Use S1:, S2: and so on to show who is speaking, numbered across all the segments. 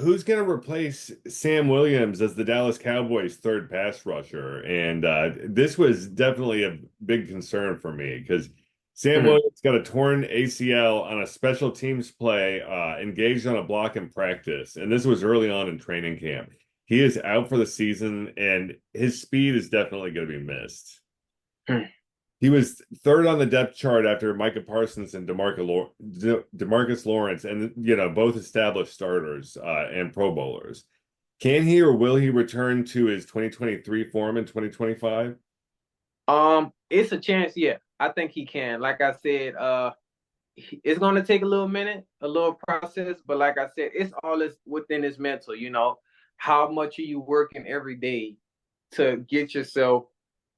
S1: who's going to replace Sam Williams as the Dallas Cowboys' third pass rusher? And this was definitely a big concern for me because Sam
S2: Mhm.
S1: Williams got a torn ACL on a special teams play, engaged on a block in practice, and this was early on in training camp. He is out for the season, and his speed is definitely going to be missed.
S2: Mhm.
S1: He was third on the depth chart after Micah Parsons and Demarcus Lawrence, and both established starters and Pro Bowlers. Can he or will he return to his 2023 form in 2025?
S2: It's a chance, yeah. I think he can. Like I said, it's gonna take a little minute, a little process, but like I said, it's all is within his mental, How much are you working every day to get yourself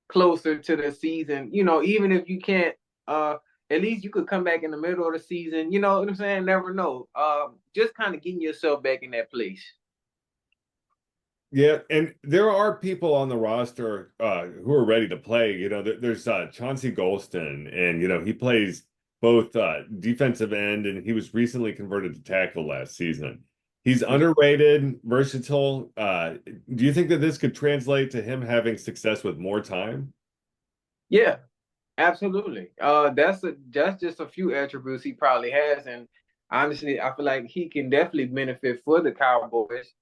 S2: closer to the season? Even if you can't at least you could come back in the middle of the season, you know what I'm saying? Never know. Just kind of getting yourself back in that place.
S1: Yeah, and there are people on the roster who are ready to play. There's Chauncey Golston, and he plays both defensive end, and he was recently converted to tackle last season. He's underrated, versatile. Do you think that this could translate to him having success with more time?
S2: Yeah, absolutely. That's just a few attributes he probably has, and honestly, I feel like he can definitely benefit for the Cowboys.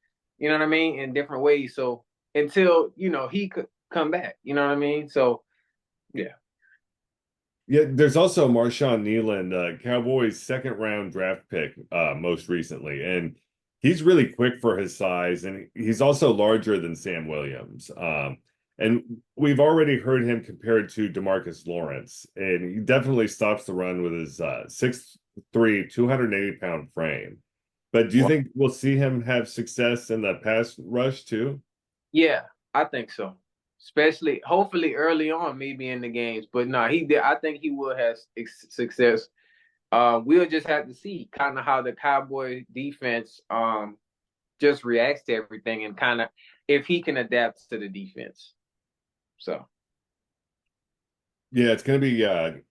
S2: You know what I mean, in different ways. So until he could come back, you know what I mean. So yeah,
S1: Yeah, there's also Marshawn Nealand, Cowboys' second round draft pick, most recently, and he's really quick for his size, and he's also larger than Sam Williams. And we've already heard him compared to Demarcus Lawrence, and he definitely stops the run with his 6'3", 280-pound frame. But do you
S2: well,
S1: think we'll see him have success in the pass rush too?
S2: yeah, I think so. Especially, hopefully, early on, maybe in the games. But no, he did. I think he will have success. We'll just have to see kind of how the Cowboy defense just reacts to everything and kind of if he can adapt to the defense. So
S1: Yeah, it's going to be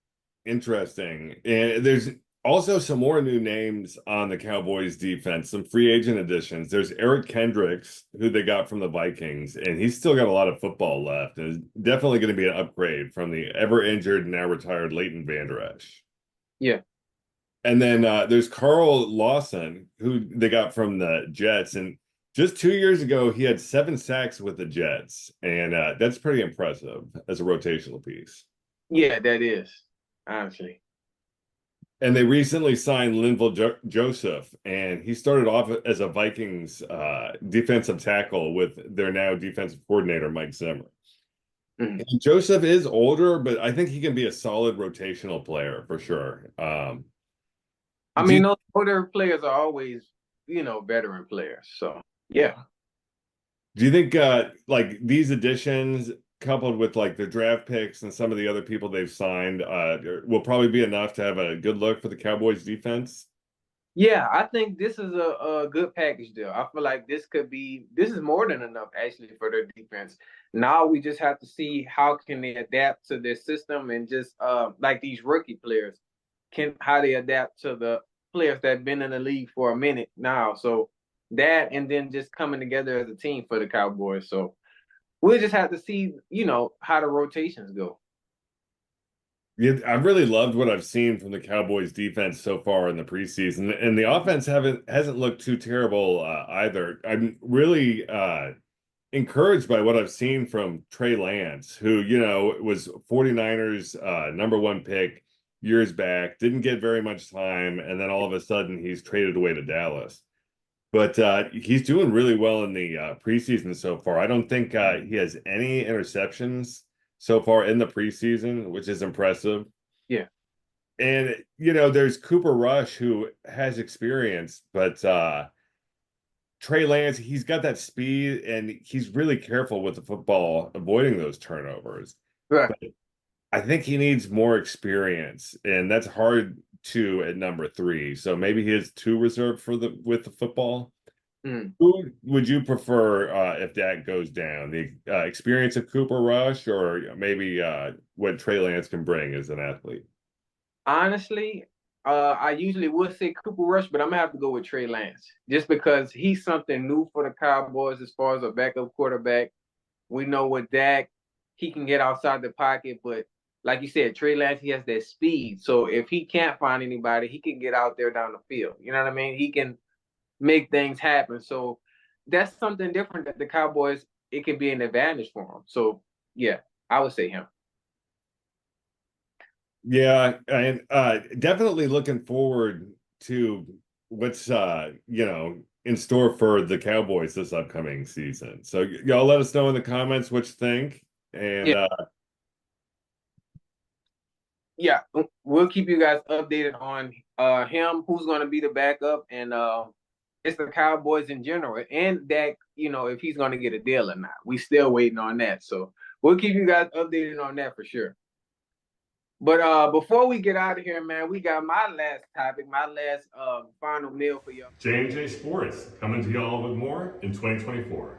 S1: interesting. And there's also some more new names on the Cowboys defense, some free agent additions. There's Eric Kendricks, who they got from the Vikings, and he's still got a lot of football left. And is definitely going to be an upgrade from the ever injured, now retired Leighton Vander Esch.
S2: yeah,
S1: And then there's Carl Lawson, who they got from the Jets. And just 2 years ago, he had 7 sacks with the Jets. And that's pretty impressive as a rotational piece.
S2: yeah, that is honestly.
S1: And they recently signed Joseph, and he started off as a Vikings defensive tackle with their now defensive coordinator, Mike Zimmer.
S2: Mhm.
S1: And Joseph is older, but I think he can be a solid rotational player for sure.
S2: I
S1: Do you,
S2: mean, those older players are always, veteran players. So yeah,
S1: do you think like these additions coupled with like the draft picks and some of the other people they've signed will probably be enough to have a good look for the Cowboys defense?
S2: yeah, I think this is a good package deal. I feel like this is more than enough actually for their defense. Now we just have to see how can they adapt to their system and just like these rookie players can how they adapt to the players that have been in the league for a minute now. So that and then just coming together as a team for the Cowboys. So we'll just have to see, how the rotations go.
S1: Yeah, I've really loved what I've seen from the Cowboys defense so far in the preseason, and the offense haven't hasn't looked too terrible either. I'm really encouraged by what I've seen from Trey Lance, who, was 49ers number one pick years back, didn't get very much time, and then all of a sudden he's traded away to Dallas. But he's doing really well in the preseason so far. I don't think he has any interceptions so far in the preseason, which is impressive.
S2: Yeah.
S1: And there's Cooper Rush who has experience, but Trey Lance, he's got that speed and he's really careful with the football, avoiding those turnovers.
S2: Right.
S1: But I think he needs more experience, and that's hard to at number three. So maybe he is too reserved for the with the football.
S2: Mm.
S1: Who would you prefer if that goes down? The experience of Cooper Rush, or maybe what Trey Lance can bring as an athlete?
S2: Honestly, I usually would say Cooper Rush, but I'm gonna have to go with Trey Lance just because he's something new for the Cowboys as far as a backup quarterback. We know with Dak, he can get outside the pocket, but like you said, Trey Lance, he has that speed. So if he can't find anybody, he can get out there down the field. You know what I mean? He can make things happen. So that's something different that the Cowboys, it can be an advantage for them. So yeah, I would say him.
S1: Yeah, and definitely looking forward to what's in store for the Cowboys this upcoming season. So y'all let us know in the comments what you think. And
S2: Yeah, yeah. We'll keep you guys updated on him, who's gonna be the backup, and it's the Cowboys in general. And Dak, if he's gonna get a deal or not. We still waiting on that. So we'll keep you guys updated on that for sure. But before we get out of here, man, we got my last topic, my last final meal for y'all.
S1: J&J Sports coming to y'all with more in 2024.